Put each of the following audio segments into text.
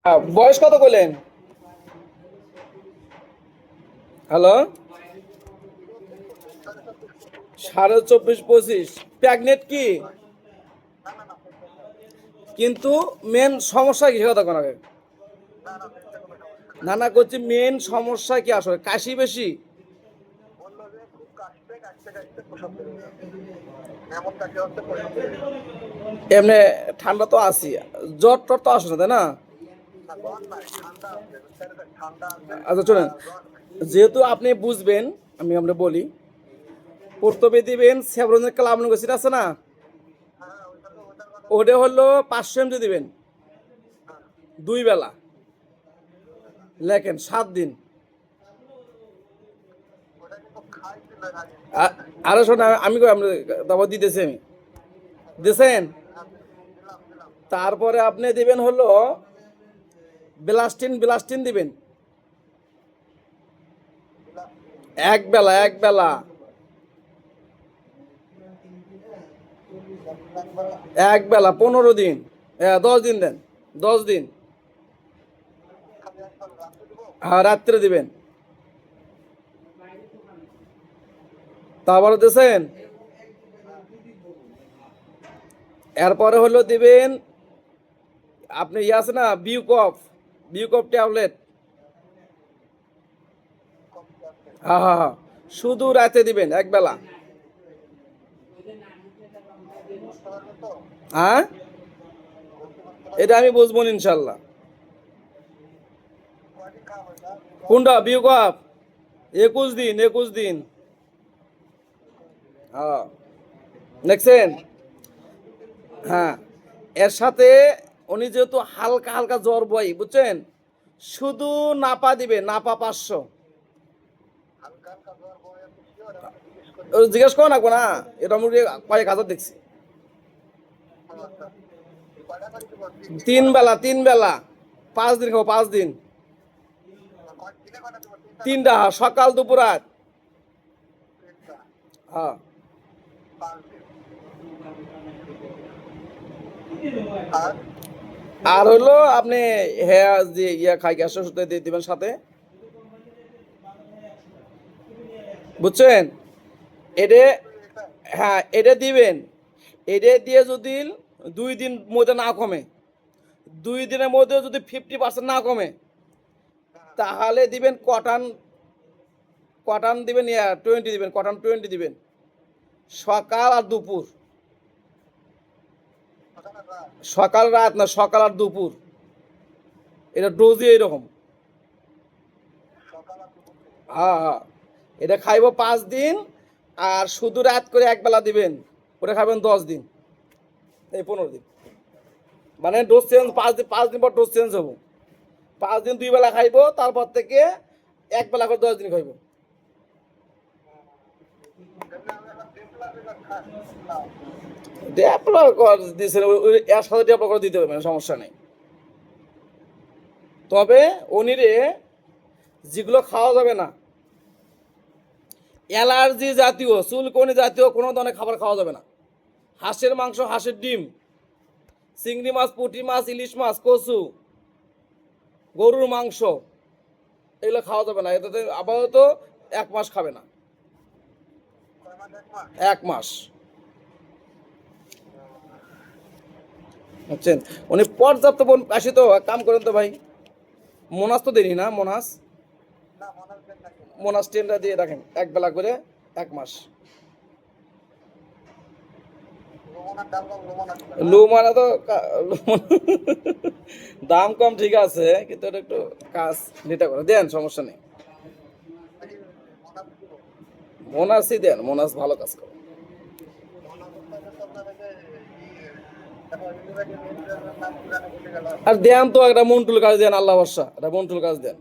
বয়স কত করলেন? হ্যালো, 24-25। প্রেগনেন্ট কি? কিন্তু মেন সমস্যা কি কথা কোন আগে? না না করছি, মেন সমস্যা কি আসলে? কাশি বেশি? এমনি ঠান্ডা তো আছি, জ্বর টর তো আসে না তাই না? আচ্ছা চলেন, যেহেতু আপনি বুঝবেন, আমি আমরা বলি, প্রথমে দিবেন সেভরনের কালামনুগ অ্যাসিড আছে না, ওটা হলো 500 mg দিবেন 2 বেলা, লেখেন 7 দিন। আরো শোন, আমি তারপর দিতেছি আমি, দিছেন। তারপরে আপনি দিবেন হলো ব্লাস্টিন, ব্লাস্টিন দিবেন 1 বেলা, 1 বেলা, 1 বেলা 15 দিন, 10 দিন দেন, 10 দিন। হ্যাঁ, রাত্রে দিবেন। তারপরে দিয়েছেন, এরপরে হলো দিবেন আপনি ইয়ে আছে না, বিউকফ, বিউকফ ট্যাবলেট। হ্যাঁ হ্যাঁ হ্যাঁ, শুধু রাতে দিবেন 1 বেলা। হ্যাঁ, এটা আমি বুঝবো না ইনশাল্লাহ। কোনটা বিউকফ? 21 দিন, 21 দিন। হ্যাঁ, দেখছেন। হ্যাঁ, এর সাথে উনি যেহেতু হালকা হালকা জ্বর বয়, বুঝছেন, শুধু নাপা দিবে, নাপা 500। জিজ্ঞেস করো না গো না, এটা আমি কয়েক হাজার দেখছি। 3 বেলা, 3 বেলা, 5 দিন খাবো, 5 দিন। 3টা, সকাল দুপুর রাত। হ্যাঁ, আর হলো আপনি হ্যাঁ যে ইয়া খাই গ্যাসের ওষুধ দিয়ে দিবেন সাথে, বুঝছেন। এটা, হ্যাঁ এটা দিবেন। এটা দিয়ে যদি 2 দিন মধ্যে না কমে, 2 দিনের মধ্যে যদি 50% না কমে, তাহলে দিবেন কটন, কটন দিবেন, 20 দিবেন, কটন 20 দিবেন সকাল আর দুপুর। সকাল রাত না, সকাল আর দুপুর, এটা ডোজই এইরকম। হ্যাঁ হ্যাঁ, এটা খাইব 5 দিন, আর শুধু রাত করে 1 বেলা দিবেন, ওটা খাবেন 10 দিন, এই 15 দিন। মানে ডোজ চেঞ্জ, 5 দিন, 5 দিন পর ডোজ চেঞ্জ হবো। 5 দিন 2 বেলা খাইব, তারপর থেকে 1 বেলা করে 10 দিন খাইব। ডেভেলপ করে দিয়েছেন, এর সাথে ডেভেলপ করে দিতে হবে, মানে সমস্যা নেই। তবে অনিরে যেগুলো খাওয়া যাবে না, অ্যালার্জি জাতীয়, চুলকনি জাতীয় কোনো ধরনের খাবার খাওয়া যাবে না। হাঁসের মাংস, হাঁসের ডিম, চিংড়ি মাছ, পুঁটি মাছ, ইলিশ মাছ, কচু, গরুর মাংস, এগুলো খাওয়া যাবে না। এটাতে আপাতত 1 মাস খাবে না, 1 মাস। বুঝছেন, উনি পর্যাপ্ত আসি তো, এক কাম করেন তো ভাই, মোনাস তো দেনি না, মোনাস, মোনাস 10টা দিয়ে রাখেন 1 বেলা করে, 1 মাস। লুমানা তো দাম কম ঠিক আছে, কিন্তু এটা একটু কাজ নিতে করে দেন, সমস্যা নেই। মোনাসই দেন, মোনাস ভালো কাজ করে। আর দেন তো একটা মন্টুল কাজ দেন, আল্লাহ বর্ষা, একটা মন্টুল কাজ দেন।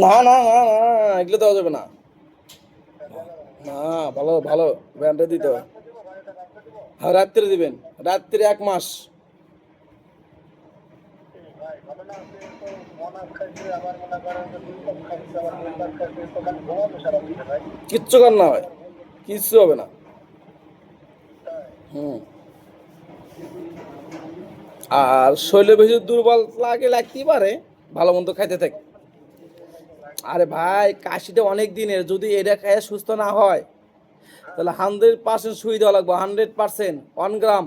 না না না না, এগুলো দেওয়া যাবে না। না, ভালো ভালো ব্র্যান্ডে দিতে হবে। হ্যাঁ, রাত্রে দিবেন, রাত্রে 1 মাস। কিচ্ছু কর না হয়, কিচ্ছু হবে না। হুম, আর শরীরে বেশি দুর্বল লাগতেই পারে, ভালো মন্দ খাইতে থাকে। আরে ভাই কাশিটা অনেক দিনের, যদি এটা খায় সুস্থ না হয় তাহলে 100% সুই দেওয়া লাগবে, 100%, 1 গ্রাম,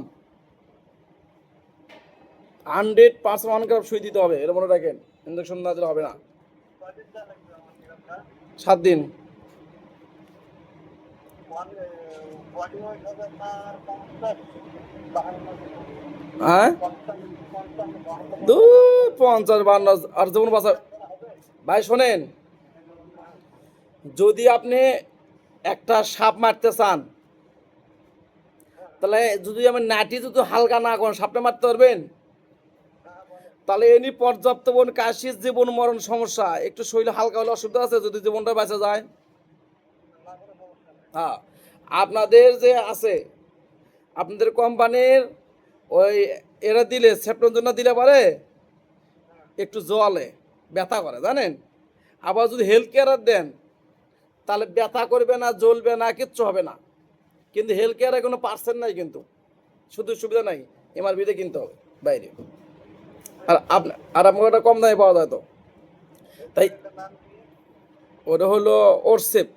100% 1 গ্রাম সুই দিতে হবে, এটা মনে রাখেন। ইঞ্জেকশন না দিলে হবে না। 7 দিন। হ্যাঁ, 50-52 আর যেমন বাসা। ভাই শোনেন, যদি আপনি একটা সাপ মারতে চান, তাহলে যদি আমি নাটি যদি হালকা না করেন সাপটা মারতে পারবেন? তাহলে এনি পর্যাপ্ত কাশির জীবন মরণ সমস্যা, একটু শরীর হালকা হলে অসুবিধা আছে যদি জীবনটা বাঁচা যায়। হ্যাঁ, আপনাদের যে আছে, আপনাদের কোম্পানির ওই এরা দিলে সেপ্টন জন্য দিলে পারে একটু জলে ব্যথা করে জানেন। আবার যদি হেলথ কেয়ার দেন তাহলে ব্যথা করবে না, জ্বলবে না, কিচ্ছু হবে না। কিন্তু হেলথ কেয়ারে কোনো পার্সেন্ট নাই, কিন্তু শুধু সুবিধা নাই, এমআরপিতে কিনতে হবে বাইরে। আর আপনার ওটা কম দামে পাওয়া যায় তো, তাই ওটা হলো ওরসেপ,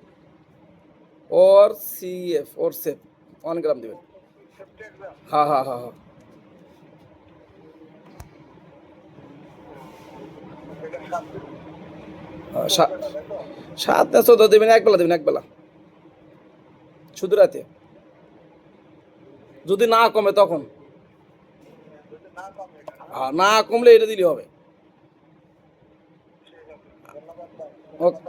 ওরসেপ 1 গ্রাম দেবেন। হ্যাঁ হ্যাঁ হ্যাঁ হ্যাঁ। 7 না 14 দেবেন, একবেলা দেবেন, একবেলা শুধু রাতে, যদি না কমে তখন। না কমলে এটা দিলে হবে। ওকে।